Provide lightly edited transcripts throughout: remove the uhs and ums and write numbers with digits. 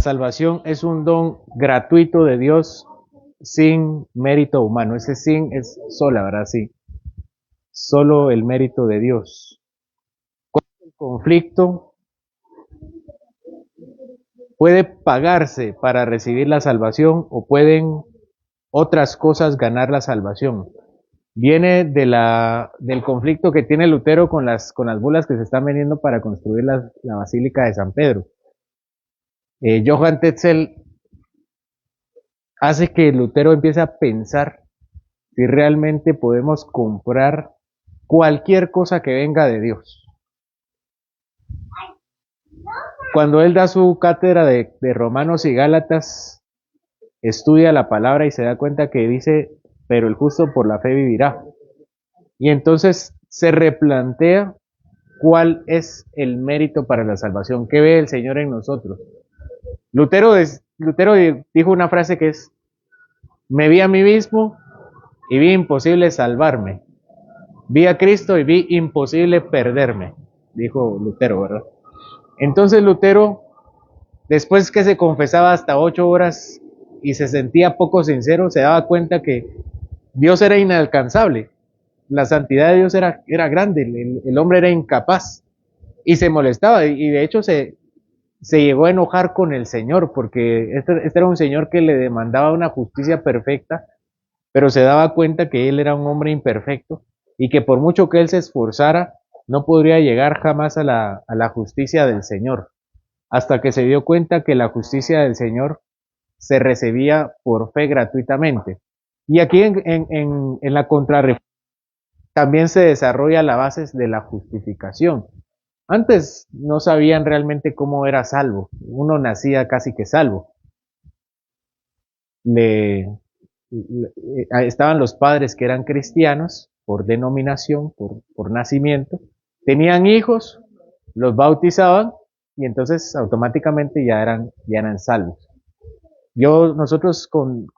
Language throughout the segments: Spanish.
salvación es un don gratuito de Dios sin mérito humano. Ese sin es sola, ¿verdad? Sí. Solo el mérito de Dios. El conflicto puede pagarse para recibir la salvación o pueden otras cosas ganar la salvación. Viene del conflicto que tiene Lutero con las bulas que se están vendiendo para construir la Basílica de San Pedro. Johann Tetzel hace que Lutero empiece a pensar si realmente podemos comprar cualquier cosa que venga de Dios. Cuando él da su cátedra de Romanos y Gálatas, estudia la palabra y se da cuenta que dice, pero el justo por la fe vivirá. Y entonces se replantea cuál es el mérito para la salvación, qué ve el Señor en nosotros. Lutero dijo una frase que es, me vi a mí mismo y vi imposible salvarme. Vi a Cristo y vi imposible perderme, dijo Lutero, ¿verdad? Entonces Lutero, después que se confesaba hasta 8 horas y se sentía poco sincero, se daba cuenta que Dios era inalcanzable. La santidad de Dios era grande, el hombre era incapaz y se molestaba y de hecho se llegó a enojar con el Señor porque este era un Señor que le demandaba una justicia perfecta, pero se daba cuenta que él era un hombre imperfecto y que por mucho que él se esforzara, no podría llegar jamás a la justicia del Señor, hasta que se dio cuenta que la justicia del Señor se recibía por fe gratuitamente. Y aquí en la contrarreforma también se desarrolla la base de la justificación. Antes no sabían realmente cómo era salvo, uno nacía casi que salvo. Estaban los padres que eran cristianos por denominación, por nacimiento, tenían hijos, los bautizaban y entonces automáticamente ya eran salvos. Nosotros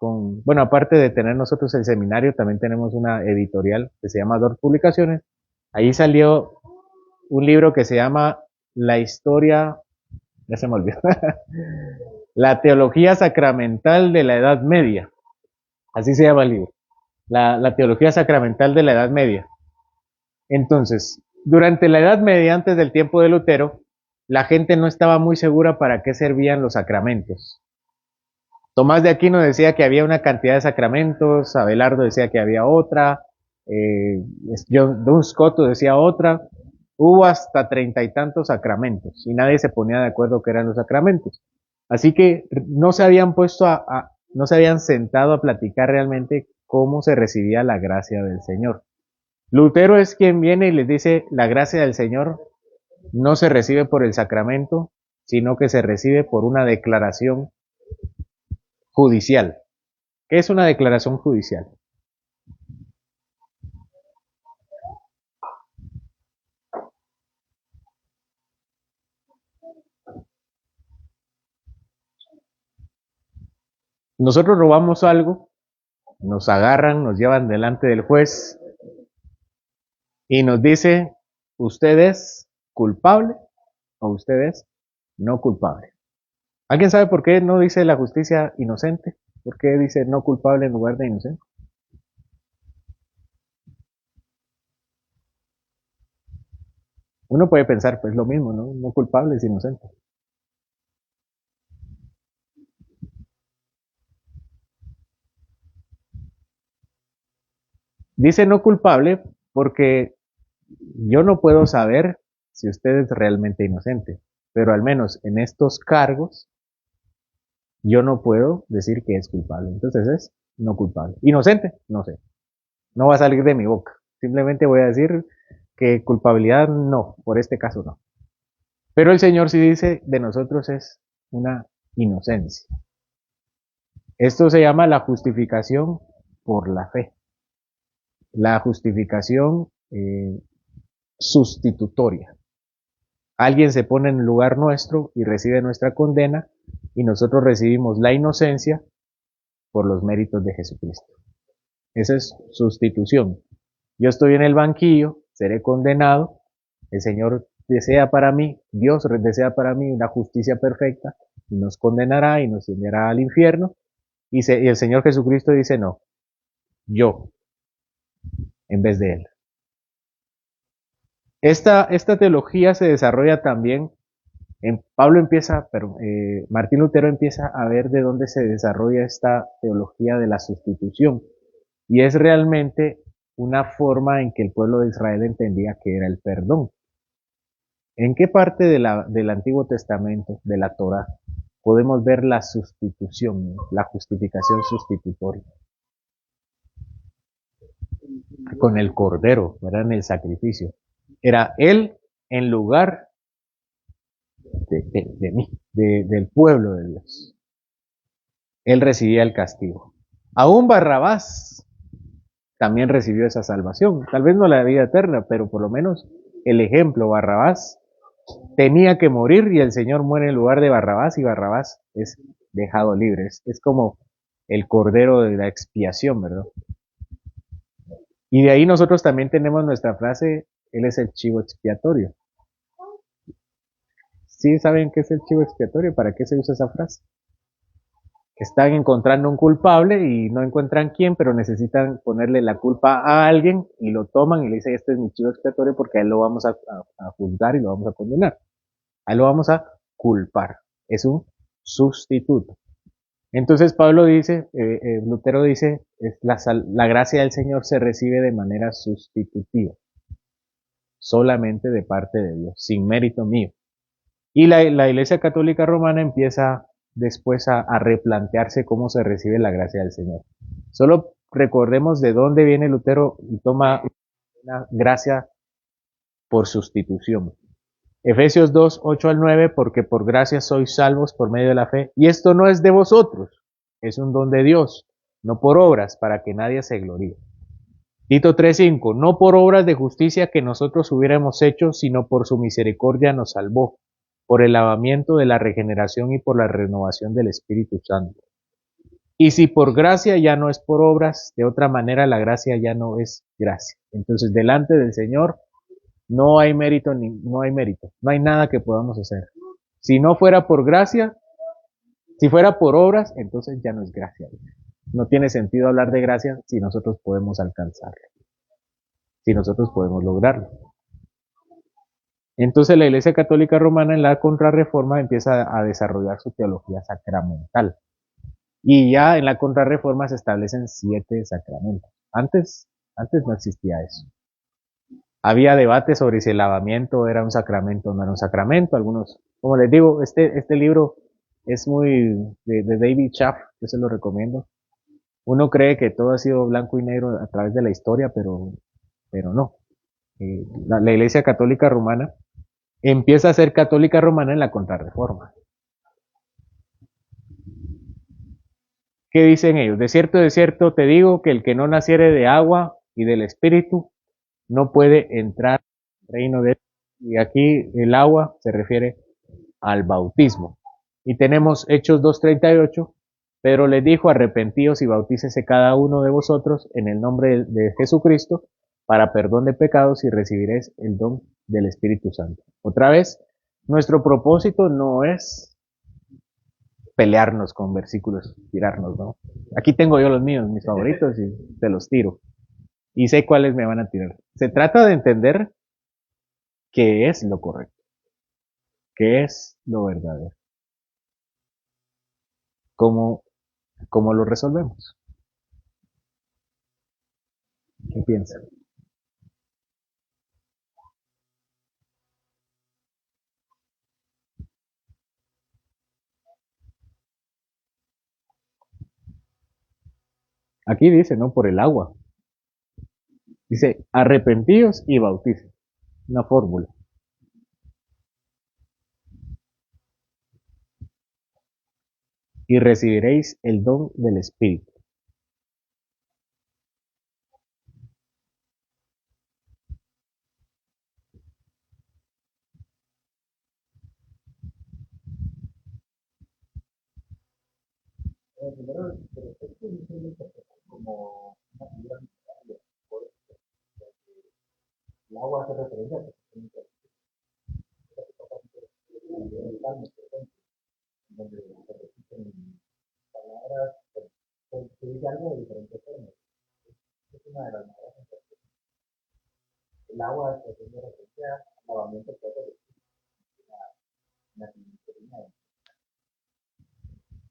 bueno, aparte de tener nosotros el seminario, también tenemos una editorial que se llama Dort Publicaciones. Ahí salió un libro que se llama La historia, ya se me olvidó, La teología sacramental de la Edad Media. Así se llama el libro. La teología sacramental de la Edad Media. Entonces, durante la Edad Media, antes del tiempo de Lutero, la gente no estaba muy segura para qué servían los sacramentos. Tomás de Aquino decía que había una cantidad de sacramentos, Abelardo decía que había otra, Duns Scotus decía otra, hubo hasta 30 y tantos sacramentos y nadie se ponía de acuerdo qué eran los sacramentos. Así que no se habían no se habían sentado a platicar realmente cómo se recibía la gracia del Señor. Lutero es quien viene y les dice, la gracia del Señor no se recibe por el sacramento, sino que se recibe por una declaración judicial. ¿Qué es una declaración judicial? Nosotros robamos algo, nos agarran, nos llevan delante del juez y nos dice, ¿usted es culpable o usted es no culpable? ¿Alguien sabe por qué no dice la justicia inocente? ¿Por qué dice no culpable en lugar de inocente? Uno puede pensar, pues lo mismo, ¿no? No culpable es inocente. Dice no culpable porque yo no puedo saber si usted es realmente inocente, pero al menos en estos cargos yo no puedo decir que es culpable. Entonces es no culpable. Inocente, no sé. No va a salir de mi boca. Simplemente voy a decir que culpabilidad no, por este caso no. Pero el Señor sí dice de nosotros es una inocencia. Esto se llama la justificación por la fe. La justificación sustitutoria. Alguien se pone en el lugar nuestro y recibe nuestra condena y nosotros recibimos la inocencia por los méritos de Jesucristo. Esa es sustitución. Yo estoy en el banquillo, seré condenado, el Señor desea para mí, Dios desea para mí una justicia perfecta, y nos condenará y nos enviará al infierno. Y el Señor Jesucristo dice, no, yo, en vez de él. Esta teología se desarrolla también, Martín Lutero empieza a ver de dónde se desarrolla esta teología de la sustitución. Y es realmente una forma en que el pueblo de Israel entendía que era el perdón. ¿En qué parte del Antiguo Testamento, de la Torá, podemos ver la sustitución, la justificación sustitutoria? Con el Cordero, ¿verdad? En el sacrificio. Era Él en lugar de mí, del pueblo de Dios. Él recibía el castigo. Aún Barrabás también recibió esa salvación. Tal vez no la vida eterna, pero por lo menos el ejemplo, Barrabás tenía que morir y el Señor muere en lugar de Barrabás y Barrabás es dejado libre. Es como el cordero de la expiación, ¿verdad? Y de ahí nosotros también tenemos nuestra frase, Él es el chivo expiatorio. ¿Sí saben qué es el chivo expiatorio? ¿Para qué se usa esa frase? Que están encontrando un culpable y no encuentran quién, pero necesitan ponerle la culpa a alguien y lo toman y le dicen, este es mi chivo expiatorio porque a él lo vamos a juzgar y lo vamos a condenar. A él lo vamos a culpar. Es un sustituto. Entonces Pablo dice, Lutero dice, la gracia del Señor se recibe de manera sustitutiva, solamente de parte de Dios, sin mérito mío. Y la Iglesia Católica Romana empieza después a replantearse cómo se recibe la gracia del Señor. Solo recordemos de dónde viene Lutero y toma una gracia por sustitución. Efesios 2, 8 al 9, porque por gracia sois salvos por medio de la fe, y esto no es de vosotros, es un don de Dios, no por obras, para que nadie se gloríe. Tito 3:5, no por obras de justicia que nosotros hubiéramos hecho, sino por su misericordia nos salvó, por el lavamiento de la regeneración y por la renovación del Espíritu Santo. Y si por gracia ya no es por obras, de otra manera la gracia ya no es gracia. Entonces, delante del Señor no hay mérito, no hay mérito, no hay nada que podamos hacer. Si no fuera por gracia, si fuera por obras, entonces ya no es gracia. No tiene sentido hablar de gracia si nosotros podemos alcanzarlo, si nosotros podemos lograrlo. Entonces la Iglesia Católica Romana en la Contrarreforma empieza a desarrollar su teología sacramental. Y ya en la Contrarreforma se establecen 7 sacramentos. Antes no existía eso. Había debate sobre si el lavamiento era un sacramento o no era un sacramento. Algunos, como les digo, este libro es muy de David Schaff, yo se lo recomiendo. Uno cree que todo ha sido blanco y negro a través de la historia, pero no. La Iglesia Católica Romana empieza a ser católica romana en la Contrarreforma. ¿Qué dicen ellos? De cierto te digo que el que no naciere de agua y del Espíritu no puede entrar al reino de Dios. Y aquí el agua se refiere al bautismo. Y tenemos Hechos 2:38, Pedro les dijo, arrepentíos y bautícese cada uno de vosotros en el nombre de Jesucristo para perdón de pecados y recibiréis el don del Espíritu Santo. Otra vez, nuestro propósito no es pelearnos con versículos, tirarnos, ¿no? Aquí tengo yo los míos, mis favoritos, y te los tiro. Y sé cuáles me van a tirar. Se trata de entender qué es lo correcto, qué es lo verdadero, cómo, cómo lo resolvemos. ¿Qué piensan? Aquí dice, ¿no? Por el agua. Dice, arrepentíos y bauticen. Una fórmula. Y recibiréis el don del Espíritu.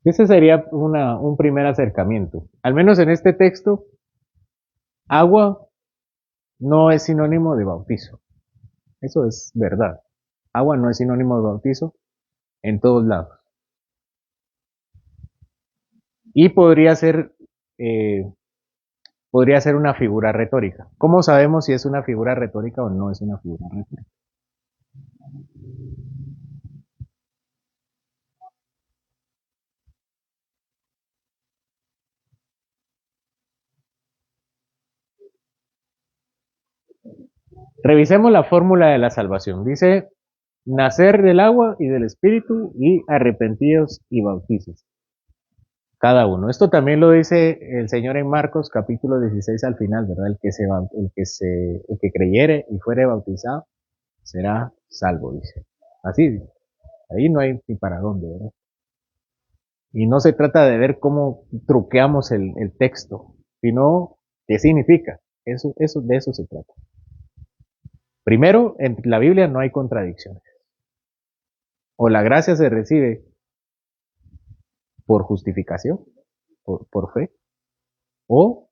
Ese sería un primer acercamiento. Al menos en este texto, agua no es sinónimo de bautizo. Eso es verdad. Agua no es sinónimo de bautizo en todos lados. Y eh, podría ser una figura retórica. ¿Cómo sabemos si es una figura retórica o no es una figura retórica? Revisemos la fórmula de la salvación. Dice, nacer del agua y del espíritu y arrepentidos y bautices. Cada uno. Esto también lo dice el Señor en Marcos capítulo 16 al final, ¿verdad? El que creyere y fuere bautizado será salvo, dice. Así dice. Ahí no hay ni para dónde, ¿verdad? Y no se trata de ver cómo truqueamos el texto, sino qué significa. De eso se trata. Primero, en la Biblia no hay contradicciones. O la gracia se recibe por justificación, por fe, o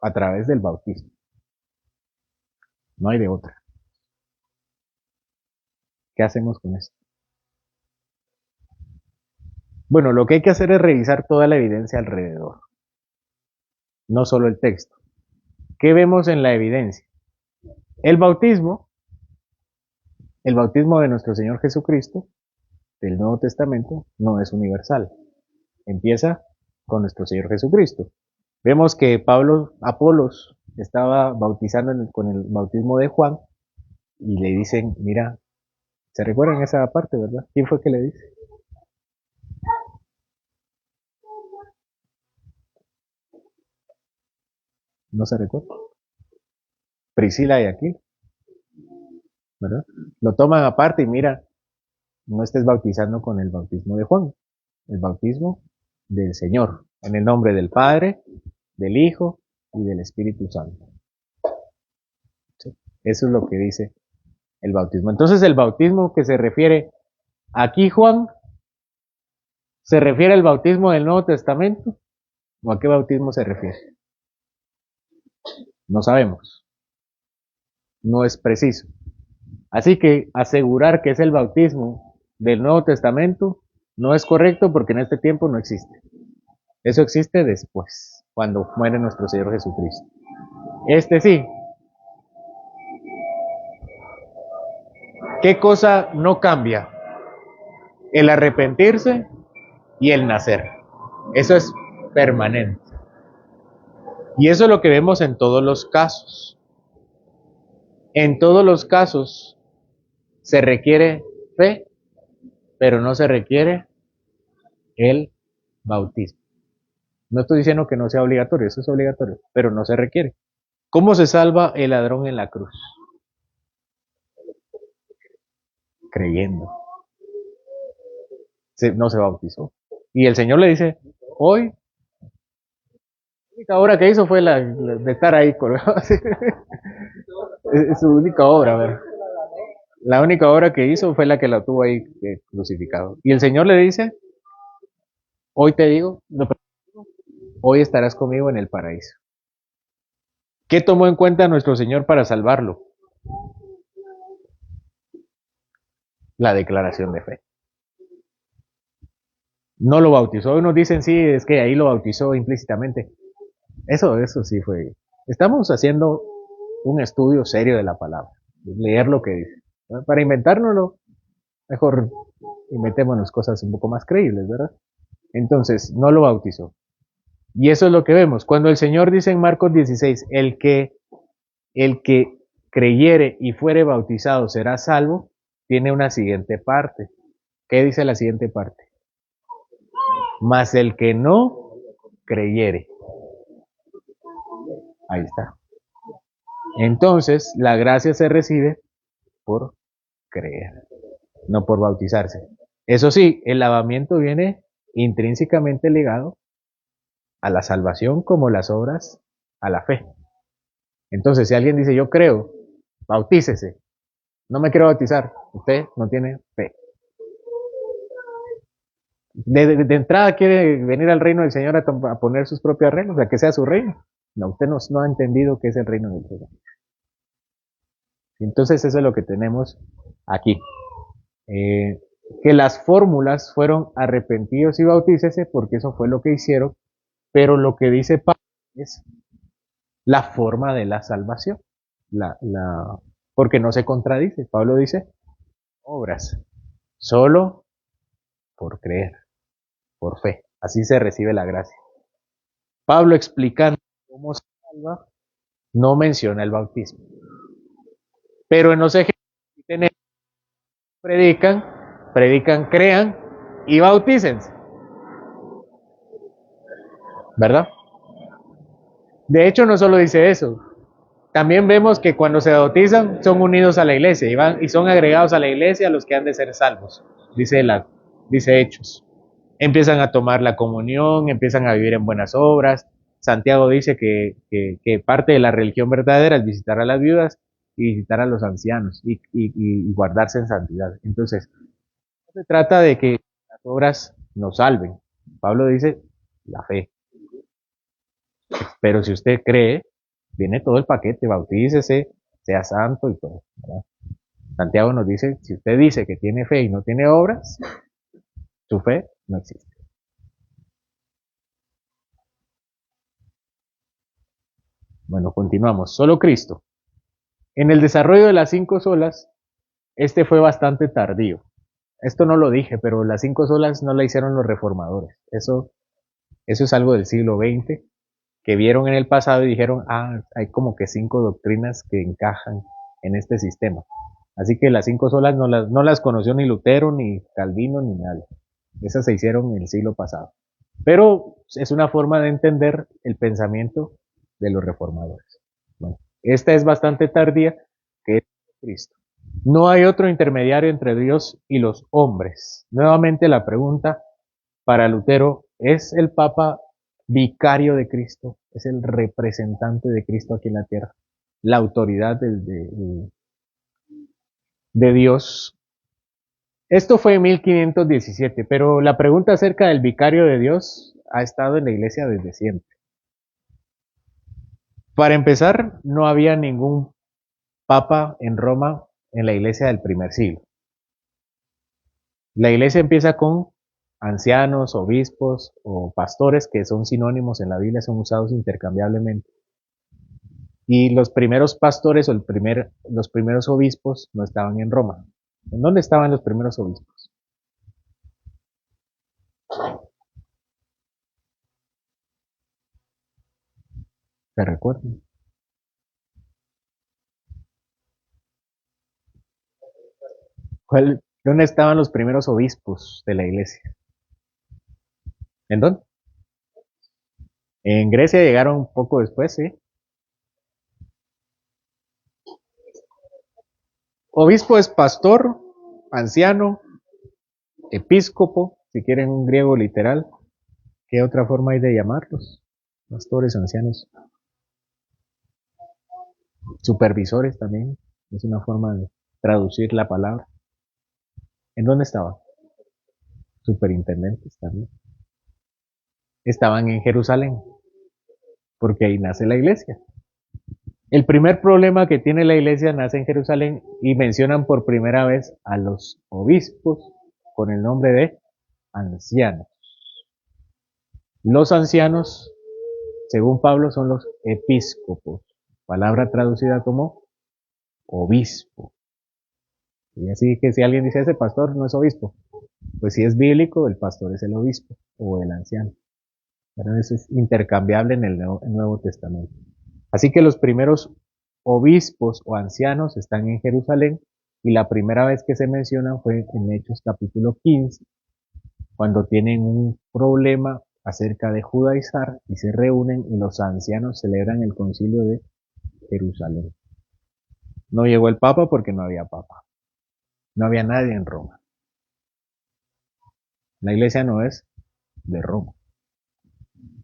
a través del bautismo. No hay de otra. ¿Qué hacemos con esto? Bueno, lo que hay que hacer es revisar toda la evidencia alrededor, no solo el texto. ¿Qué vemos en la evidencia? El bautismo, el bautismo de nuestro Señor Jesucristo, del Nuevo Testamento, no es universal. Empieza con nuestro Señor Jesucristo. Vemos que Apolos, estaba bautizando con el bautismo de Juan y le dicen, mira, ¿se recuerdan esa parte, verdad? ¿Quién fue que le dice? No se recuerda. Priscila y Aquila, ¿verdad? Lo toman aparte y mira, no estés bautizando con el bautismo de Juan, el bautismo del Señor, en el nombre del Padre, del Hijo y del Espíritu Santo. ¿Sí? Eso es lo que dice el bautismo. Entonces el bautismo que se refiere aquí Juan, ¿se refiere al bautismo del Nuevo Testamento? ¿O a qué bautismo se refiere? No sabemos. No es preciso. Así que asegurar que es el bautismo del Nuevo Testamento no es correcto porque en este tiempo no existe. Eso existe después, cuando muere nuestro Señor Jesucristo. Este sí. ¿Qué cosa no cambia? El arrepentirse y el nacer. Eso es permanente. Y eso es lo que vemos en todos los casos. En todos los casos se requiere fe, pero no se requiere el bautismo. No estoy diciendo que no sea obligatorio, eso es obligatorio, pero no se requiere. ¿Cómo se salva el ladrón en la cruz? Creyendo. No se bautizó. Y el Señor le dice, hoy, la única obra que hizo fue la de estar ahí colgado. Es su única obra, ¿verdad? La única obra que hizo fue la que la tuvo ahí crucificado. Y el Señor le dice, hoy te digo, hoy estarás conmigo en el paraíso. ¿Qué tomó en cuenta nuestro Señor para salvarlo? La declaración de fe. No lo bautizó. Unos dicen, sí, es que ahí lo bautizó implícitamente. Eso sí fue. Estamos haciendo un estudio serio de la palabra. Leer lo que dice. ¿No? Para inventárnoslo, mejor inventémonos cosas un poco más creíbles, ¿verdad? Entonces, no lo bautizó. Y eso es lo que vemos. Cuando el Señor dice en Marcos 16, el que creyere y fuere bautizado será salvo, tiene una siguiente parte. ¿Qué dice la siguiente parte? Mas el que no creyere. Ahí está. Entonces, la gracia se recibe por creer, no por bautizarse. Eso sí, el lavamiento viene intrínsecamente ligado a la salvación como las obras a la fe. Entonces, si alguien dice, yo creo, bautícese, no me quiero bautizar, usted no tiene fe. De entrada quiere venir al reino del Señor a poner sus propias reglas, a que sea su reino. No, usted no ha entendido qué es el reino del Señor. Entonces eso es lo que tenemos aquí. Que las fórmulas fueron arrepentidos y bautícese, porque eso fue lo que hicieron, pero lo que dice Pablo es la forma de la salvación. Porque no se contradice. Pablo dice, obras, solo por creer, por fe. Así se recibe la gracia. Pablo explicando cómo se salva, no menciona el bautismo. Pero en los ejemplos que tenemos, predican, crean y bautícense. ¿Verdad? De hecho, no solo dice eso. También vemos que cuando se bautizan son unidos a la iglesia y son agregados a la iglesia los que han de ser salvos. Dice Hechos. Empiezan a tomar la comunión, empiezan a vivir en buenas obras. Santiago dice que parte de la religión verdadera es visitar a las viudas y visitar a los ancianos y guardarse en santidad. Entonces, no se trata de que las obras nos salven. Pablo dice la fe. Pero si usted cree, viene todo el paquete, bautícese, sea santo y todo. ¿Verdad? Santiago nos dice, si usted dice que tiene fe y no tiene obras, su fe no existe. Bueno, continuamos. Solo Cristo. En el desarrollo de las 5 solas, este fue bastante tardío. Esto no lo dije, pero las 5 solas no la hicieron los reformadores. Eso es algo del siglo XX, que vieron en el pasado y dijeron, hay como que 5 doctrinas que encajan en este sistema. Así que las 5 solas no las conoció ni Lutero, ni Calvino, ni nadie. Esas se hicieron en el siglo pasado. Pero es una forma de entender el pensamiento de los reformadores. Bueno, esta es bastante tardía, que es Cristo. No hay otro intermediario entre Dios y los hombres. Nuevamente la pregunta para Lutero, ¿es el Papa vicario de Cristo? ¿Es el representante de Cristo aquí en la tierra? La autoridad de Dios. Esto fue en 1517, pero la pregunta acerca del vicario de Dios ha estado en la iglesia desde siempre. Para empezar, no había ningún papa en Roma en la iglesia del primer siglo. La iglesia empieza con ancianos, obispos o pastores, que son sinónimos en la Biblia, son usados intercambiablemente. Y los primeros pastores o los primeros obispos no estaban en Roma. ¿En dónde estaban los primeros obispos? ¿Se recuerdan? ¿Dónde estaban los primeros obispos de la iglesia? ¿En dónde? En Grecia llegaron un poco después, ¿sí? Obispo es pastor, anciano, episcopo, si quieren un griego literal. ¿Qué otra forma hay de llamarlos? Pastores, ancianos, supervisores también. Es una forma de traducir la palabra. ¿En dónde estaban? Superintendentes también. Estaban en Jerusalén, porque ahí nace la iglesia. El primer problema que tiene la iglesia nace en Jerusalén y mencionan por primera vez a los obispos con el nombre de ancianos. Los ancianos, según Pablo, son los episcopos, palabra traducida como obispo. Y así que si alguien dice ese pastor no es obispo, pues si es bíblico, el pastor es el obispo o el anciano. Pero eso es intercambiable en el Nuevo Testamento. Así que los primeros obispos o ancianos están en Jerusalén y la primera vez que se mencionan fue en Hechos capítulo 15, cuando tienen un problema acerca de judaizar y se reúnen y los ancianos celebran el concilio de Jerusalén. No llegó el Papa porque no había Papa. No había nadie en Roma. La iglesia no es de Roma.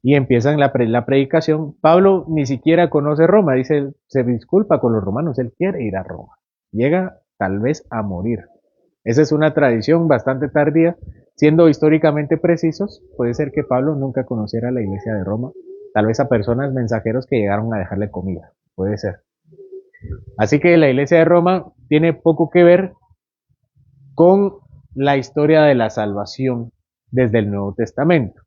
y empiezan la predicación. Pablo ni siquiera conoce Roma, dice, se disculpa con los romanos, él quiere ir a Roma. Llega tal vez a morir. Esa es una tradición bastante tardía. Siendo históricamente precisos, puede ser que Pablo nunca conociera la iglesia de Roma, tal vez a personas mensajeros que llegaron a dejarle comida, puede ser. Así que la iglesia de Roma tiene poco que ver con la historia de la salvación desde el Nuevo Testamento.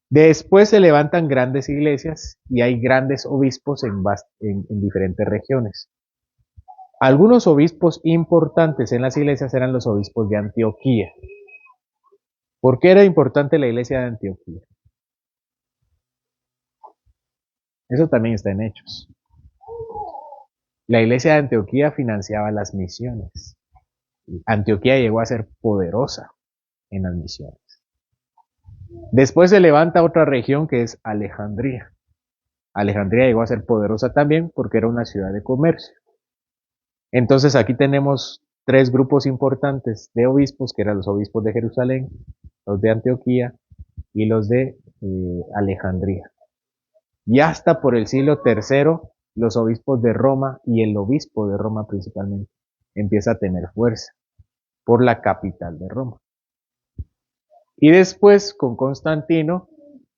Después se levantan grandes iglesias y hay grandes obispos en diferentes regiones. Algunos obispos importantes en las iglesias eran los obispos de Antioquía. ¿Por qué era importante la iglesia de Antioquía? Eso también está en Hechos. La iglesia de Antioquía financiaba las misiones. Antioquía llegó a ser poderosa en las misiones. Después se levanta otra región que es Alejandría. Alejandría llegó a ser poderosa también porque era una ciudad de comercio. Entonces aquí tenemos tres grupos importantes de obispos, que eran los obispos de Jerusalén, los de Antioquía y los de Alejandría. Y hasta por el siglo III, los obispos de Roma y el obispo de Roma principalmente empieza a tener fuerza por la capital de Roma. Y después, con Constantino,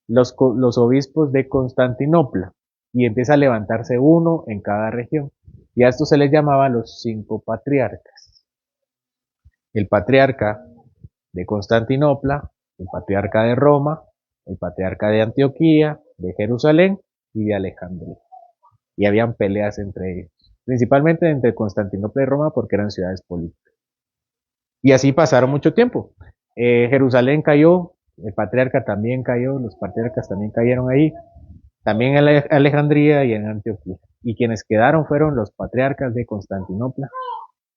los obispos de Constantinopla, y empieza a levantarse uno en cada región. Y a esto se les llamaba los 5 patriarcas. El patriarca de Constantinopla, el patriarca de Roma, el patriarca de Antioquía, de Jerusalén y de Alejandría. Y habían peleas entre ellos, principalmente entre Constantinopla y Roma porque eran ciudades políticas. Y así pasaron mucho tiempo. Jerusalén cayó, el patriarca también cayó, los patriarcas también cayeron ahí, también en Alejandría y en Antioquía. Y quienes quedaron fueron los patriarcas de Constantinopla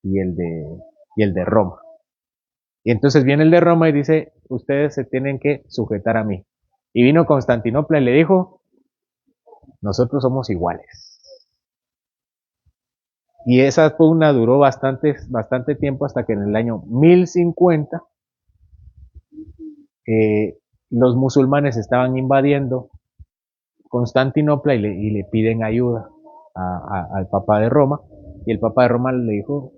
y el de Roma. Y entonces viene el de Roma y dice, ustedes se tienen que sujetar a mí. Y vino Constantinopla y le dijo, nosotros somos iguales. Y esa pugna duró bastante tiempo hasta que en el año 1050 los musulmanes estaban invadiendo Constantinopla y le piden ayuda al Papa de Roma. Y el Papa de Roma le dijo,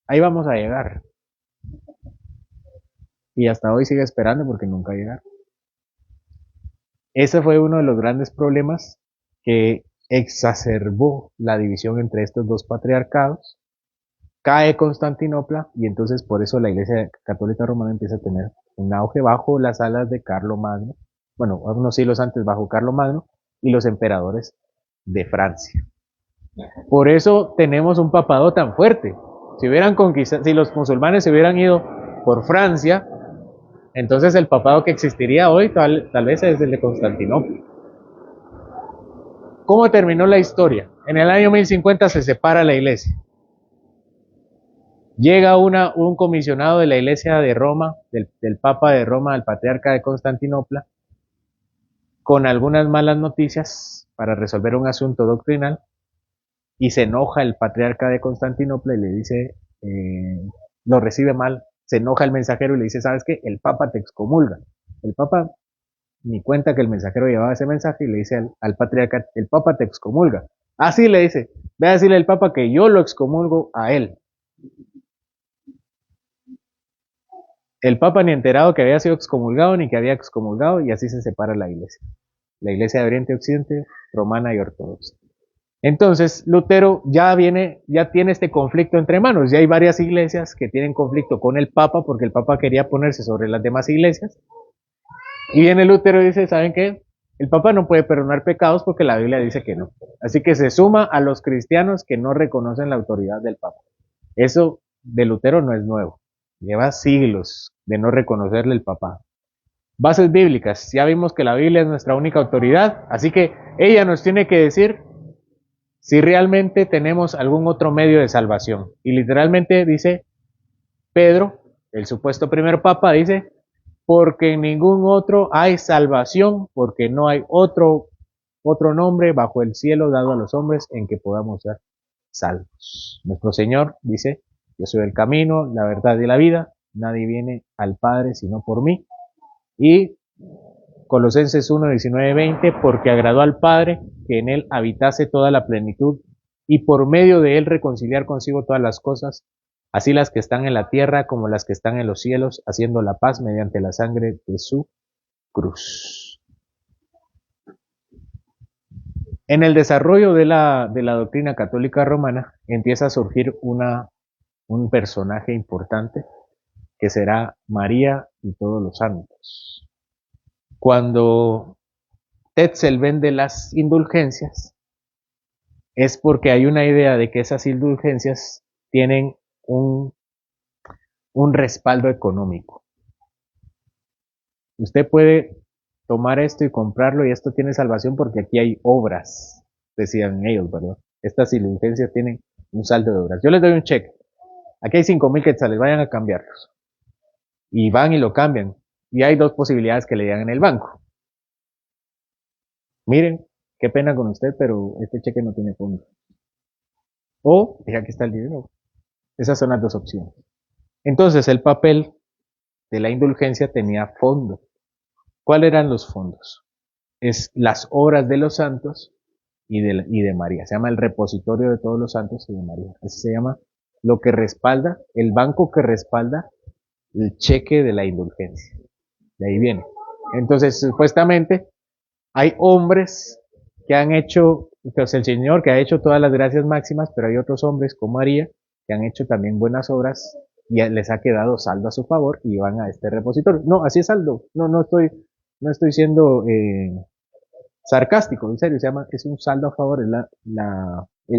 ahí vamos a llegar. Y hasta hoy sigue esperando porque nunca llegaron. Ese fue uno de los grandes problemas que exacerbó la división entre estos dos patriarcados. Cae Constantinopla y entonces por eso la Iglesia Católica Romana empieza a tener un auge bajo las alas de Carlomagno, bueno, unos siglos antes bajo Carlomagno y los emperadores de Francia. Por eso tenemos un papado tan fuerte. Si los musulmanes se hubieran ido por Francia, entonces el papado que existiría hoy tal vez es el de Constantinopla. ¿Cómo terminó la historia? En el año 1050 se separa la iglesia. Llega un comisionado de la iglesia de Roma, del Papa de Roma, del patriarca de Constantinopla, con algunas malas noticias para resolver un asunto doctrinal, y se enoja el patriarca de Constantinopla y le dice, lo recibe mal, se enoja el mensajero y le dice, ¿sabes qué? El Papa te excomulga. El Papa ni cuenta que el mensajero llevaba ese mensaje y le dice al patriarca, el Papa te excomulga. Así le dice, ve a decirle al Papa que yo lo excomulgo a él. El Papa ni enterado que había sido excomulgado ni que había excomulgado y así se separa la iglesia. La iglesia de Oriente y Occidente, romana y ortodoxa. Entonces, Lutero ya tiene este conflicto entre manos. Ya hay varias iglesias que tienen conflicto con el Papa porque el Papa quería ponerse sobre las demás iglesias. Y viene Lutero y dice, ¿saben qué? El Papa no puede perdonar pecados porque la Biblia dice que no. Así que se suma a los cristianos que no reconocen la autoridad del Papa. Eso de Lutero no es nuevo. Lleva siglos de no reconocerle el papado. Bases bíblicas. Ya vimos que la Biblia es nuestra única autoridad. Así que ella nos tiene que decir si realmente tenemos algún otro medio de salvación. Y literalmente dice Pedro, el supuesto primer papa, dice, porque en ningún otro hay salvación, porque no hay otro nombre bajo el cielo dado a los hombres en que podamos ser salvos. Nuestro Señor dice, yo soy el camino, la verdad y la vida, nadie viene al Padre sino por mí. Y Colosenses 1, 19, 20, porque agradó al Padre que en él habitase toda la plenitud y por medio de él reconciliar consigo todas las cosas, así las que están en la tierra como las que están en los cielos, haciendo la paz mediante la sangre de su cruz. En el desarrollo de la doctrina católica romana empieza a surgir un personaje importante que será María y todos los santos. Cuando Tetzel vende las indulgencias, es porque hay una idea de que esas indulgencias tienen un respaldo económico. Usted puede tomar esto y comprarlo y esto tiene salvación porque aquí hay obras, decían ellos, ¿verdad? Estas indulgencias tienen un saldo de obras. Yo les doy un cheque. Aquí hay 5,000 quetzales, vayan a cambiarlos. Y van y lo cambian. Y hay dos posibilidades que le digan en el banco. Miren, qué pena con usted, pero este cheque no tiene fondo. O, aquí está el dinero. Esas son las dos opciones. Entonces, el papel de la indulgencia tenía fondo. ¿Cuáles eran los fondos? Es las obras de los santos y de María. Se llama el repositorio de todos los santos y de María. Así se llama lo que respalda, el banco que respalda el cheque de la indulgencia. De ahí viene. Entonces, supuestamente, hay hombres que han hecho, pues el Señor que ha hecho todas las gracias máximas, pero hay otros hombres como María que han hecho también buenas obras y les ha quedado saldo a su favor y van a este repositorio. No, así es saldo. No estoy siendo sarcástico, en serio, se llama, es un saldo a favor, es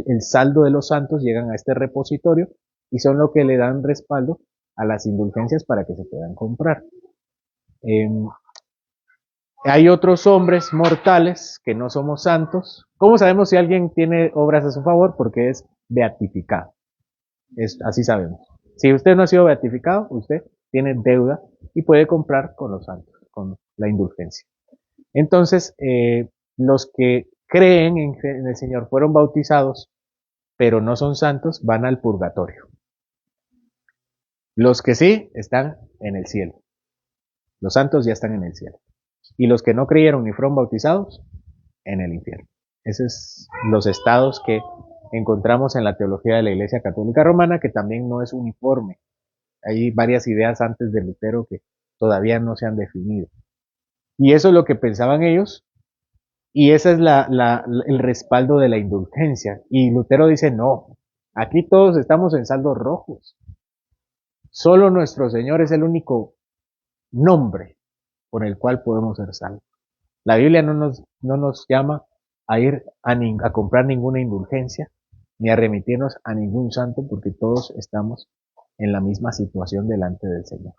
el saldo de los santos llegan a este repositorio y son lo que le dan respaldo a las indulgencias para que se puedan comprar. Hay otros hombres mortales que no somos santos. ¿Cómo sabemos si alguien tiene obras a su favor? Porque es beatificado. Así sabemos. Si usted no ha sido beatificado, usted tiene deuda y puede comprar con los santos, con la indulgencia. Entonces, los que creen en el Señor fueron bautizados, pero no son santos, van al purgatorio. Los que sí están en el cielo. Los santos ya están en el cielo. Y los que no creyeron ni fueron bautizados, en el infierno. Esos son los estados que encontramos en la teología de la Iglesia Católica Romana, que también no es uniforme. Hay varias ideas antes de Lutero que todavía no se han definido. Y eso es lo que pensaban ellos, y ese es el respaldo de la indulgencia. Y Lutero dice, no, aquí todos estamos en saldos rojos. Solo nuestro Señor es el único nombre por el cual podemos ser salvos. La Biblia no nos llama a ir a comprar ninguna indulgencia, ni a remitirnos a ningún santo, porque todos estamos en la misma situación delante del Señor.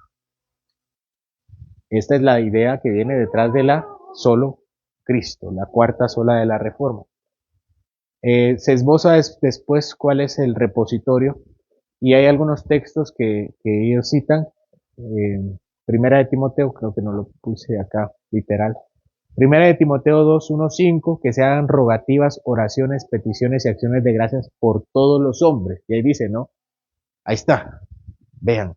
Esta es la idea que viene detrás de la solo Cristo, la cuarta sola de la Reforma. Se esboza después cuál es el repositorio, y hay algunos textos que ellos citan. Primera de Timoteo, creo que no lo puse acá literal. Primera de Timoteo 2, 1, 5, que se hagan rogativas, oraciones, peticiones y acciones de gracias por todos los hombres. Y ahí dice, ¿no? Ahí está. Vean.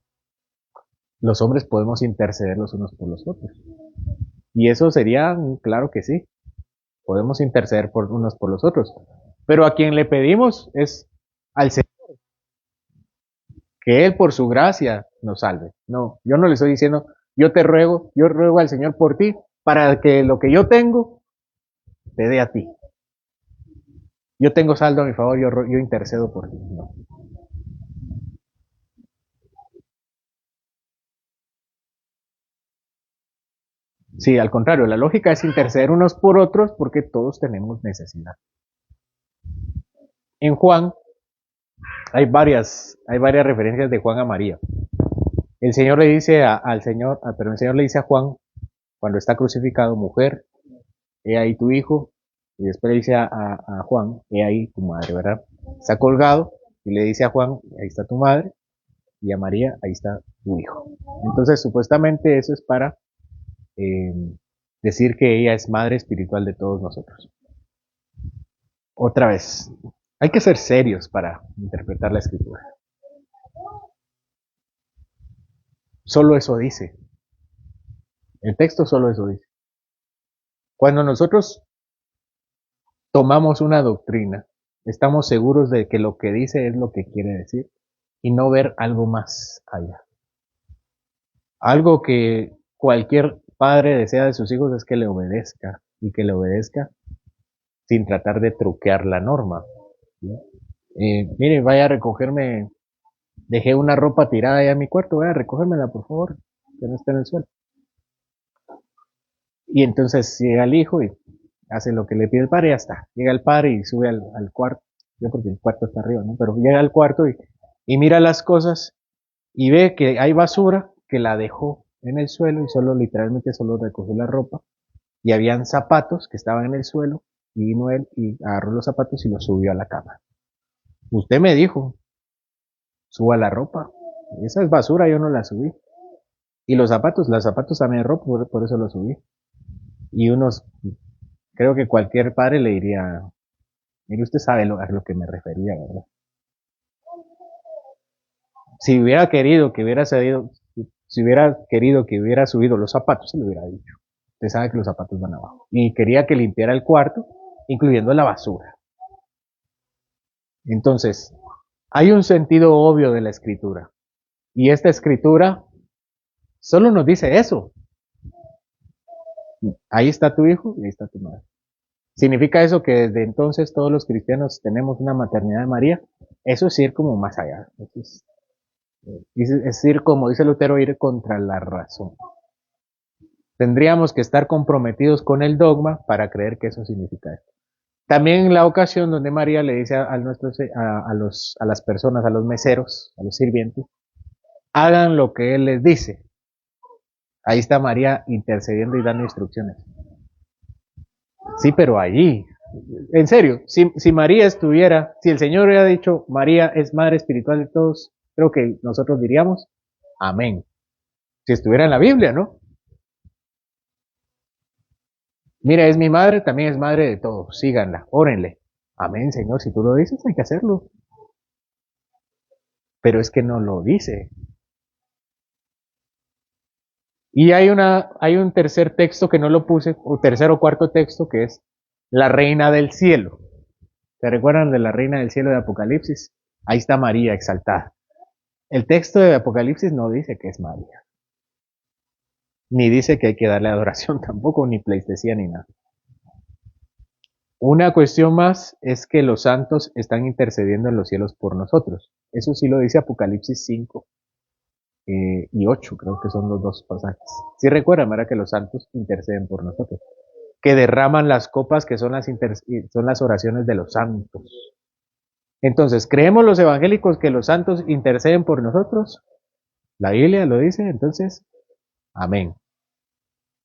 Los hombres podemos interceder los unos por los otros. Y eso sería, claro que sí. Podemos interceder por unos por los otros. Pero a quien le pedimos es al Señor. Que Él por su gracia nos salve. No, yo no le estoy diciendo, yo ruego al Señor por ti, para que lo que yo tengo te dé a ti. Yo tengo saldo a mi favor, yo intercedo por ti. No. Sí, al contrario, la lógica es interceder unos por otros porque todos tenemos necesidad. En Juan hay varias referencias de Juan a María. El Señor le dice el Señor le dice a Juan, cuando está crucificado, mujer, he ahí tu hijo, y después le dice a Juan, he ahí tu madre, ¿verdad? Está colgado, y le dice a Juan, ahí está tu madre, y a María, ahí está tu hijo. Entonces, supuestamente eso es para decir que ella es madre espiritual de todos nosotros. Otra vez, hay que ser serios para interpretar la escritura. Solo eso dice. El texto solo eso dice. Cuando nosotros tomamos una doctrina, estamos seguros de que lo que dice es lo que quiere decir y no ver algo más allá. Algo que cualquier padre desea de sus hijos es que le obedezca y que le obedezca sin tratar de truquear la norma. ¿Sí? Mire, vaya a recogerme, dejé una ropa tirada allá en mi cuarto, vaya a recogérmela por favor, que no esté en el suelo. Y entonces llega el hijo y hace lo que le pide el padre y ya está. Llega el padre y sube al cuarto, yo porque el cuarto está arriba, ¿no? Pero llega al cuarto y mira las cosas y ve que hay basura que la dejó en el suelo y solo literalmente solo recogió la ropa y habían zapatos que estaban en el suelo y vino él y agarró los zapatos y los subió a la cama. Usted me dijo, suba la ropa. Esa es basura, yo no la subí. Y los zapatos también es ropa, por eso los subí. Y unos, creo que cualquier padre le diría, mire, usted sabe a lo que me refería, ¿verdad? Si hubiera querido que hubiera cedido, si hubiera querido que hubiera subido los zapatos, se lo hubiera dicho. Usted sabe que los zapatos van abajo. Y quería que limpiara el cuarto, incluyendo la basura. Entonces, hay un sentido obvio de la escritura. Y esta escritura solo nos dice eso. Ahí está tu hijo y ahí está tu madre. ¿Significa eso que desde entonces todos los cristianos tenemos una maternidad de María? Eso es ir como más allá. Es ir, como dice Lutero, ir contra la razón. Tendríamos que estar comprometidos con el dogma para creer que eso significa esto. También en la ocasión donde María le dice a las personas, a los meseros, a los sirvientes, hagan lo que Él les dice. Ahí está María intercediendo y dando instrucciones. Sí, pero allí, en serio, si María estuviera, si el Señor hubiera dicho, María es madre espiritual de todos, creo que nosotros diríamos, amén. Si estuviera en la Biblia, ¿no? Mira, es mi madre, también es madre de todos, síganla, órenle. Amén, Señor, si tú lo dices, hay que hacerlo. Pero es que no lo dice. Y hay un tercer texto que no lo puse, o tercer o cuarto texto, que es la reina del cielo. ¿Se recuerdan de la reina del cielo de Apocalipsis? Ahí está María exaltada. El texto de Apocalipsis no dice que es María. Ni dice que hay que darle adoración tampoco, ni pleitesía, ni nada. Una cuestión más es que los santos están intercediendo en los cielos por nosotros. Eso sí lo dice Apocalipsis 5 y 8, creo que son los dos pasajes. Sí recuerdan, ¿verdad? Que los santos interceden por nosotros. Que derraman las copas que son las oraciones de los santos. Entonces, ¿creemos los evangélicos que los santos interceden por nosotros? La Biblia lo dice, entonces, amén.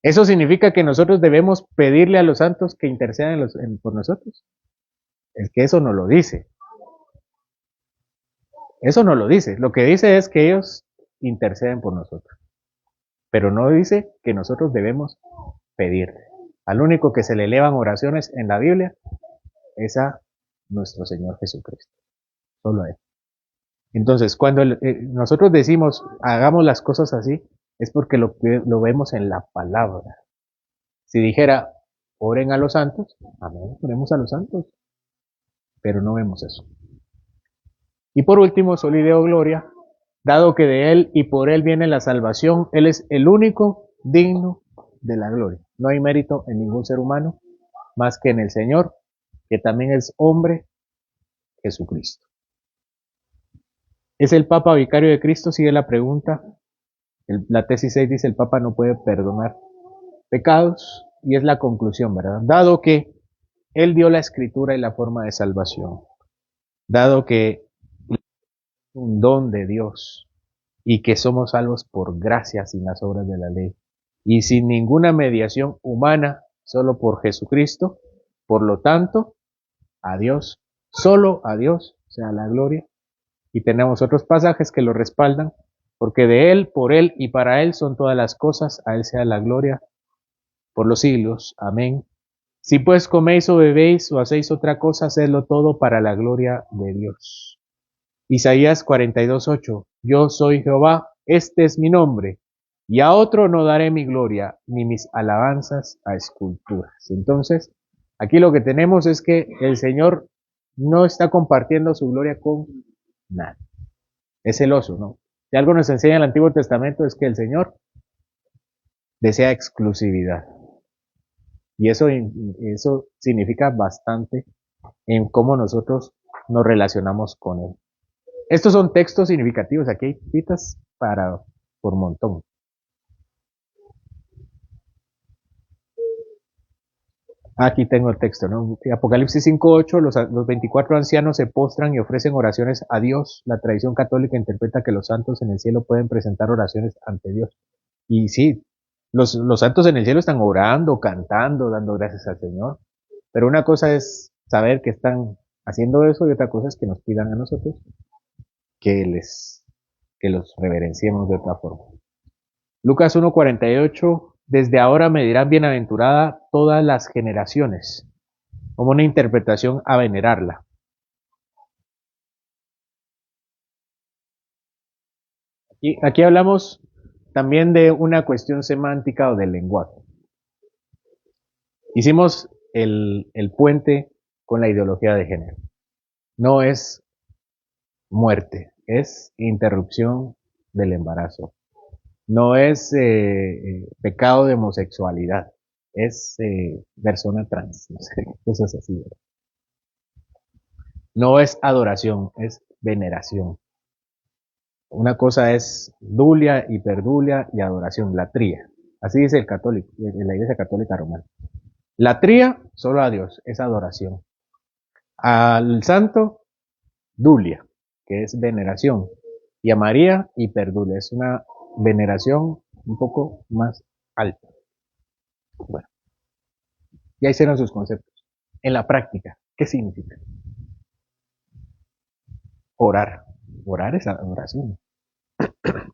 ¿Eso significa que nosotros debemos pedirle a los santos que intercedan por nosotros? Es que eso no lo dice. Eso no lo dice. Lo que dice es que ellos interceden por nosotros. Pero no dice que nosotros debemos pedirle. Al único que se le elevan oraciones en la Biblia es a nuestro Señor Jesucristo. Solo a Él. Entonces, cuando nosotros decimos hagamos las cosas así, es porque lo vemos en la palabra. Si dijera, oren a los santos, amén, oremos a los santos. Pero no vemos eso. Y por último, Sol y Deo Gloria, dado que de Él y por Él viene la salvación, Él es el único digno de la gloria. No hay mérito en ningún ser humano más que en el Señor, que también es hombre, Jesucristo. ¿Es el Papa vicario de Cristo? Sigue la pregunta. La tesis 6 dice el Papa no puede perdonar pecados y es la conclusión, ¿verdad? Dado que Él dio la escritura y la forma de salvación, dado que es un don de Dios y que somos salvos por gracia sin las obras de la ley y sin ninguna mediación humana, solo por Jesucristo, por lo tanto, a Dios, solo a Dios sea la gloria. Y tenemos otros pasajes que lo respaldan, porque de Él, por Él y para Él son todas las cosas, a Él sea la gloria por los siglos. Amén. Si pues coméis o bebéis o hacéis otra cosa, hacedlo todo para la gloria de Dios. Isaías 42:8. Yo soy Jehová, este es mi nombre, Y a otro no daré mi gloria, ni mis alabanzas a esculturas. Entonces, aquí lo que tenemos es que el Señor no está compartiendo su gloria con nadie. Es celoso, ¿no? Si algo nos enseña el Antiguo Testamento es que el Señor desea exclusividad. Y eso significa bastante en cómo nosotros nos relacionamos con Él. Estos son textos significativos. Aquí hay citas por montón. Aquí tengo el texto, ¿no? Apocalipsis 5:8, los 24 ancianos se postran y ofrecen oraciones a Dios. La tradición católica interpreta que los santos en el cielo pueden presentar oraciones ante Dios. Y sí, los santos en el cielo están orando, cantando, dando gracias al Señor. Pero una cosa es saber que están haciendo eso y otra cosa es que nos pidan a nosotros que que los reverenciemos de otra forma. Lucas 1:48, desde ahora me dirán bienaventurada todas las generaciones, como una interpretación a venerarla. Aquí hablamos también de una cuestión semántica o del lenguaje. Hicimos el puente con la ideología de género. No es muerte, es interrupción del embarazo. No es pecado de homosexualidad, es persona trans, no sé, cosas así. ¿Verdad? No es adoración, es veneración. Una cosa es dulia, hiperdulia y adoración, latría. Así dice el católico, en la Iglesia Católica Romana. Latría, solo a Dios, es adoración. Al santo, dulia, que es veneración. Y a María, hiperdulia, es una veneración un poco más alta. Bueno, ya hicieron sus conceptos. En la práctica, ¿qué significa? Orar. Orar es adoración.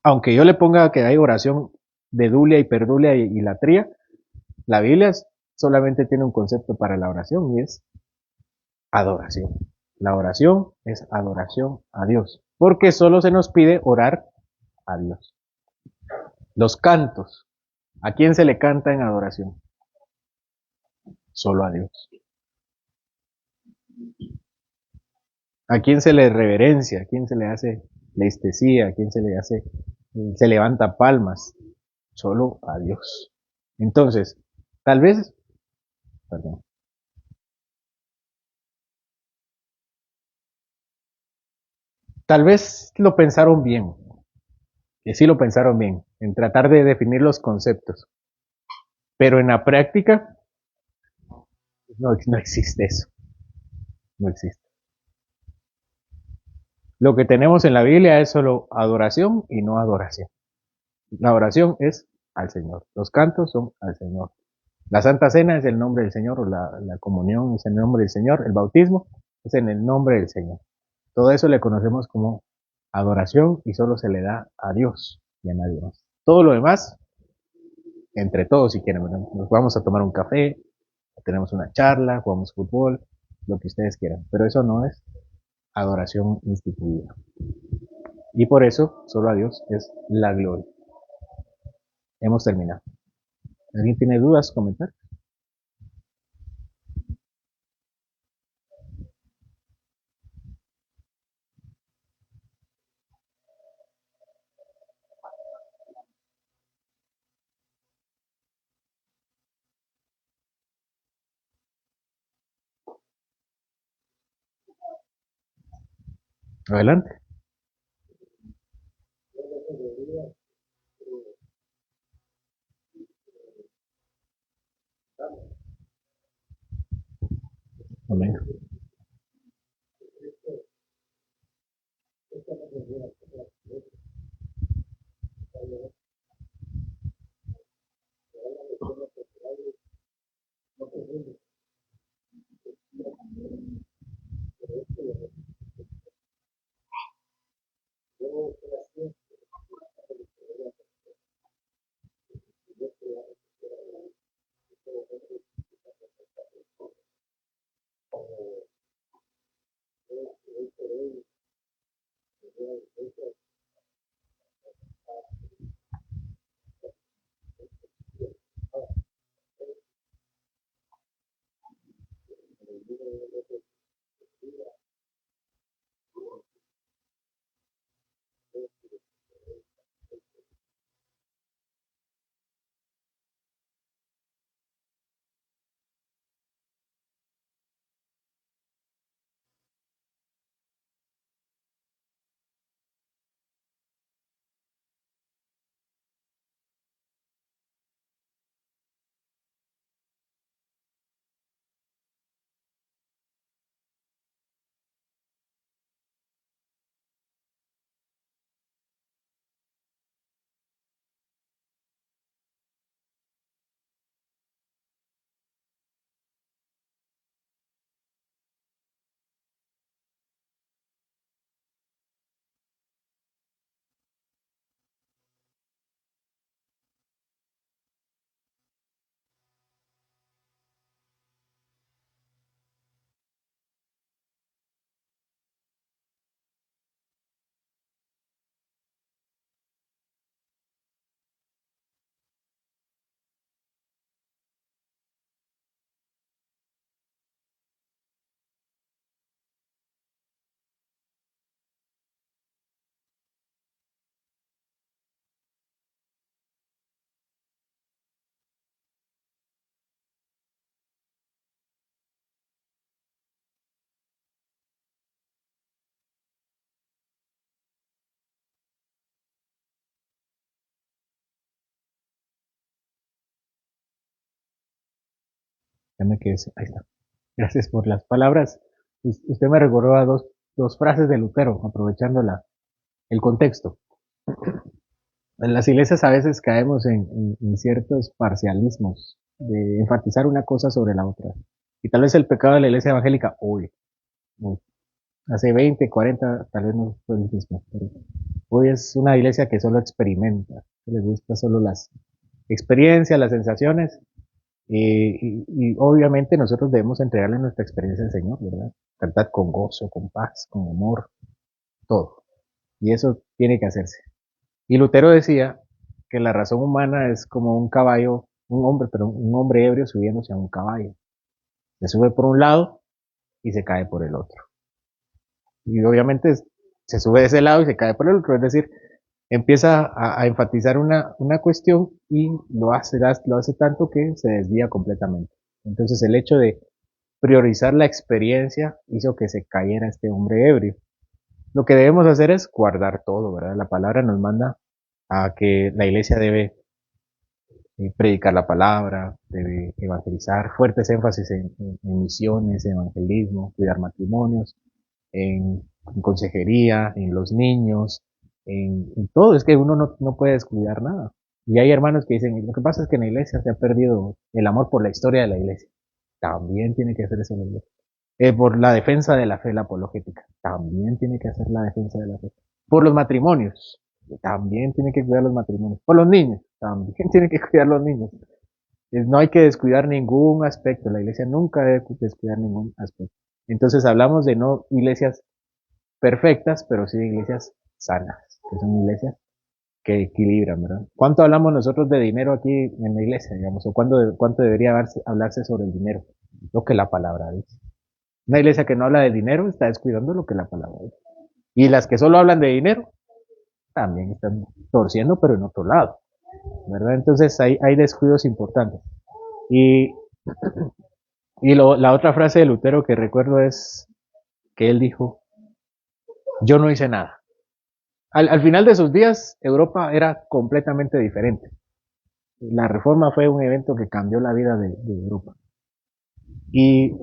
Aunque yo le ponga que hay oración de dulia, hiperdulia y latría, la Biblia solamente tiene un concepto para la oración y es adoración. La oración es adoración a Dios, porque solo se nos pide orar a Dios. Los cantos, ¿a quién se le canta en adoración? Solo a Dios. ¿A quién se le reverencia? ¿A quién se le hace leistesía? ¿A quién se levanta palmas? Solo a Dios. Entonces, tal vez, perdón, tal vez lo pensaron bien, que sí lo pensaron bien, en tratar de definir los conceptos, pero en la práctica no existe eso, no existe. Lo que tenemos en la Biblia es solo adoración y no adoración. La oración es al Señor, los cantos son al Señor. La Santa Cena es el nombre del Señor, o la comunión es el nombre del Señor, el bautismo es en el nombre del Señor. Todo eso le conocemos como adoración y solo se le da a Dios y a nadie más. Todo lo demás, entre todos si quieren, ¿verdad? Nos vamos a tomar un café, tenemos una charla, jugamos fútbol, lo que ustedes quieran, pero eso no es adoración instituida. Y por eso solo a Dios es la gloria. Hemos terminado. ¿Alguien tiene dudas, comentar? Adelante. Amén. Ya me quedé, ahí está. Gracias por las palabras. Usted me recordó a dos frases de Lutero, aprovechando el contexto. En las iglesias a veces caemos en ciertos parcialismos, de enfatizar una cosa sobre la otra. Y tal vez el pecado de la iglesia evangélica, uy, hace 20, 40, tal vez no fue el mismo, pero hoy es una iglesia que solo experimenta, que les gusta solo las experiencias, las sensaciones, y obviamente nosotros debemos entregarle nuestra experiencia al Señor, ¿verdad? Cantar con gozo, con paz, con amor, todo. Y eso tiene que hacerse. Y Lutero decía que la razón humana es como un caballo, un hombre ebrio subiéndose a un caballo. Se sube por un lado y se cae por el otro. Y obviamente se sube de ese lado y se cae por el otro. Es decir, empieza a enfatizar una cuestión y lo hace tanto que se desvía completamente. Entonces el hecho de priorizar la experiencia hizo que se cayera este hombre ebrio. Lo que debemos hacer es guardar todo, ¿verdad? La palabra nos manda a que la iglesia debe predicar la palabra, debe evangelizar, fuertes énfasis en misiones, en evangelismo, cuidar matrimonios, en consejería, en los niños, en todo. Es que uno no puede descuidar nada. Y hay hermanos que dicen, lo que pasa es que en la iglesia se ha perdido el amor por la historia de la iglesia. También tiene que hacer eso en la iglesia. Por la defensa de la fe, la apologética. También tiene que hacer la defensa de la fe. Por los matrimonios. También tiene que cuidar los matrimonios. Por los niños. También tiene que cuidar los niños. No hay que descuidar ningún aspecto. La iglesia nunca debe descuidar ningún aspecto. Entonces hablamos de no iglesias perfectas, pero sí de iglesias sanas, que son iglesias que equilibran, ¿verdad? ¿Cuánto hablamos nosotros de dinero aquí en la iglesia, digamos? ¿O cuánto debería hablarse sobre el dinero? Lo que la palabra dice. Una iglesia que no habla de dinero está descuidando lo que la palabra dice. Y las que solo hablan de dinero también están torciendo, pero en otro lado, ¿verdad? Entonces hay descuidos importantes. Y, la otra frase de Lutero que recuerdo es que él dijo, yo no hice nada. Al final de sus días, Europa era completamente diferente. La reforma fue un evento que cambió la vida de Europa. Y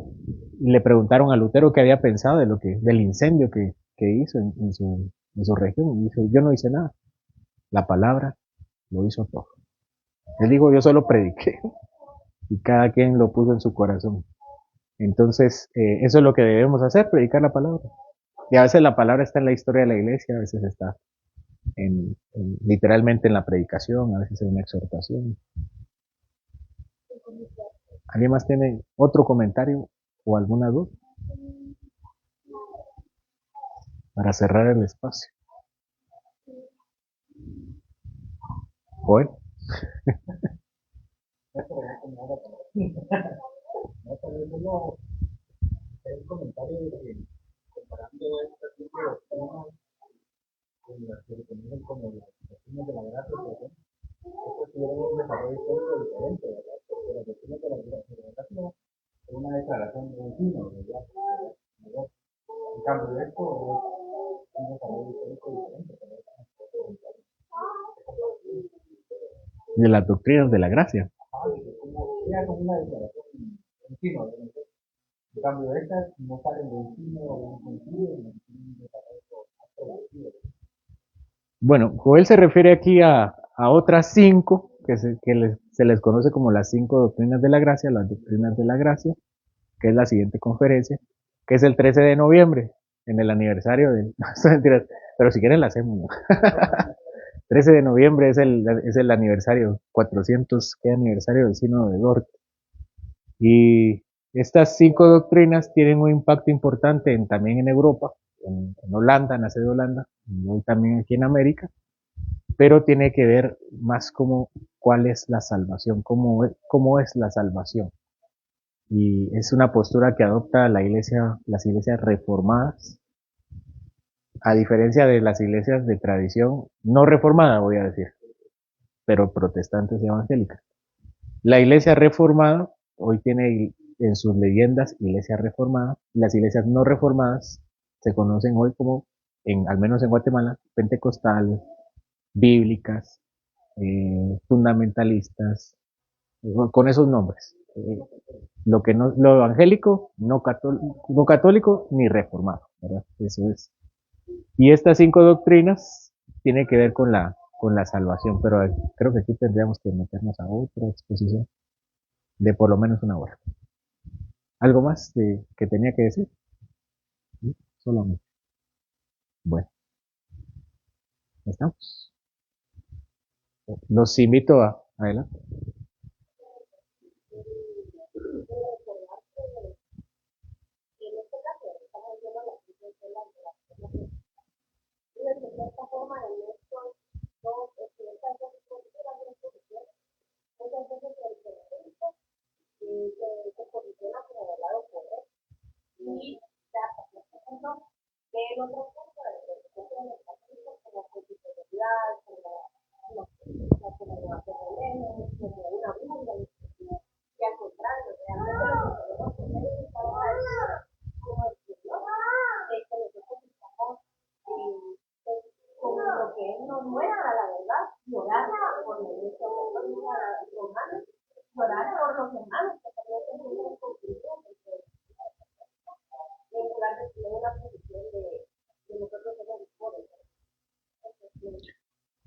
le preguntaron a Lutero qué había pensado del incendio que hizo en su región. Y dijo, yo no hice nada. La palabra lo hizo todo. Él dijo, yo solo prediqué. Y cada quien lo puso en su corazón. Entonces, eso es lo que debemos hacer, predicar la palabra. Y a veces la palabra está en la historia de la iglesia, a veces está literalmente en la predicación, a veces en una exhortación. ¿Alguien más tiene otro comentario o alguna duda para cerrar el espacio? Joel. De las doctrinas de la gracia. Bueno, Joel se refiere aquí a otras cinco se les conoce como las cinco doctrinas de la gracia, las doctrinas de la gracia, que es la siguiente conferencia, que es el 13 de noviembre, en el aniversario del... No, mentiras, pero si quieren la hacemos, ¿no? 13 de noviembre es el aniversario, 400, ¿qué aniversario del Sínodo de Dort? Y estas cinco doctrinas tienen un impacto importante también en Europa, en Holanda, nace de Holanda, y hoy también aquí en América, pero tiene que ver más como cuál es la salvación, cómo es la salvación. Y es una postura que adopta las iglesias reformadas, a diferencia de las iglesias de tradición no reformada, voy a decir, pero protestantes y evangélicas. La iglesia reformada hoy tiene en sus leyendas iglesia reformada, y las iglesias no reformadas se conocen hoy como, al menos en Guatemala, pentecostales, bíblicas, fundamentalistas, con esos nombres. eh, lo que no, lo evangélico, no católico ni reformado, ¿verdad? Eso es. Y estas 5 doctrinas tienen que ver con la salvación, pero creo que aquí tendríamos que meternos a otra exposición de por lo menos una hora. ¿Algo más que tenía que decir? ¿Sí? Solamente. Bueno, ¿estamos? Los invito a adelante.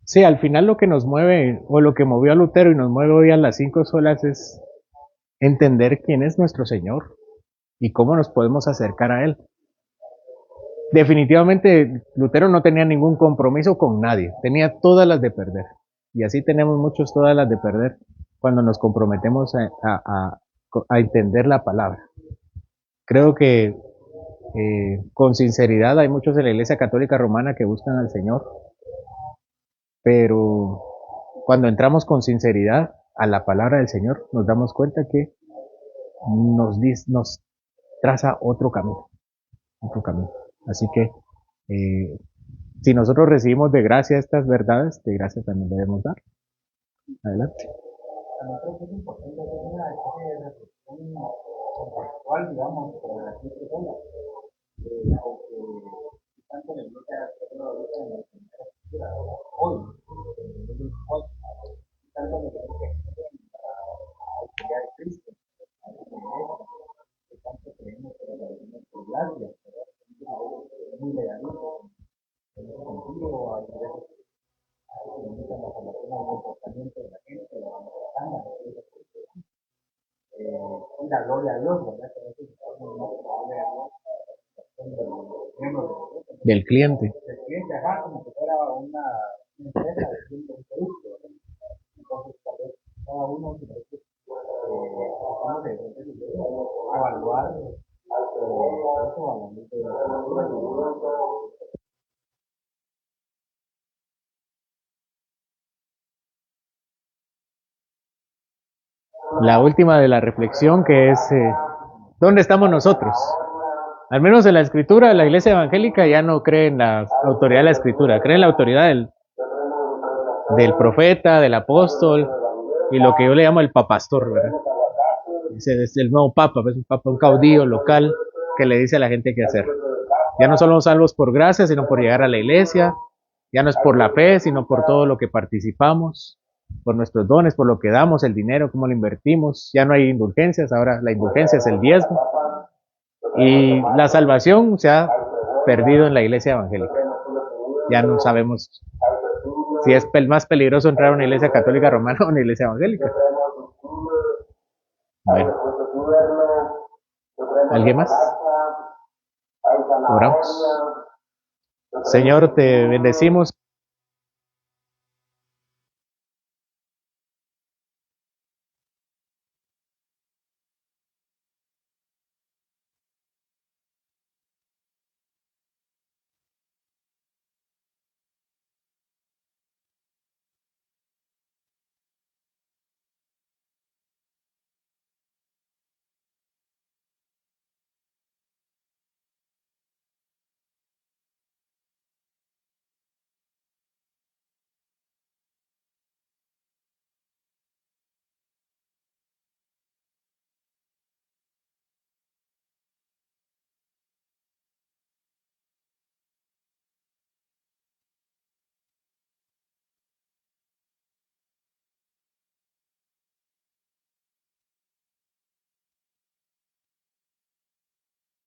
Sí, al final lo que nos mueve, o lo que movió a Lutero y nos mueve hoy a las 5 solas es entender quién es nuestro Señor y cómo nos podemos acercar a Él. Definitivamente Lutero no tenía ningún compromiso con nadie, tenía todas las de perder. Y así tenemos muchos todas las de perder cuando nos comprometemos a entender la palabra. Creo que con sinceridad hay muchos en la Iglesia Católica Romana que buscan al Señor, pero cuando entramos con sinceridad a la palabra del Señor, nos damos cuenta que nos traza otro camino, otro camino. Así que si nosotros recibimos de gracia estas verdades, de gracia también debemos dar. Adelante. Del cliente. La última de la reflexión que es, ¿dónde estamos nosotros? Al menos en la escritura, la iglesia evangélica ya no cree en la autoridad de la escritura, cree en la autoridad del profeta, del apóstol y lo que yo le llamo el papastor, ¿verdad? Ese es el nuevo papa, es un papa, un caudillo local que le dice a la gente qué hacer. Ya no somos salvos por gracia, sino por llegar a la iglesia, ya no es por la fe, sino por todo lo que participamos, por nuestros dones, por lo que damos, el dinero, cómo lo invertimos. Ya no hay indulgencias, ahora la indulgencia es el diezmo. Y la salvación se ha perdido en la iglesia evangélica. Ya no sabemos si es más peligroso entrar a una iglesia católica romana o a una iglesia evangélica. Bueno, ¿alguien más? Oramos. Señor, te bendecimos.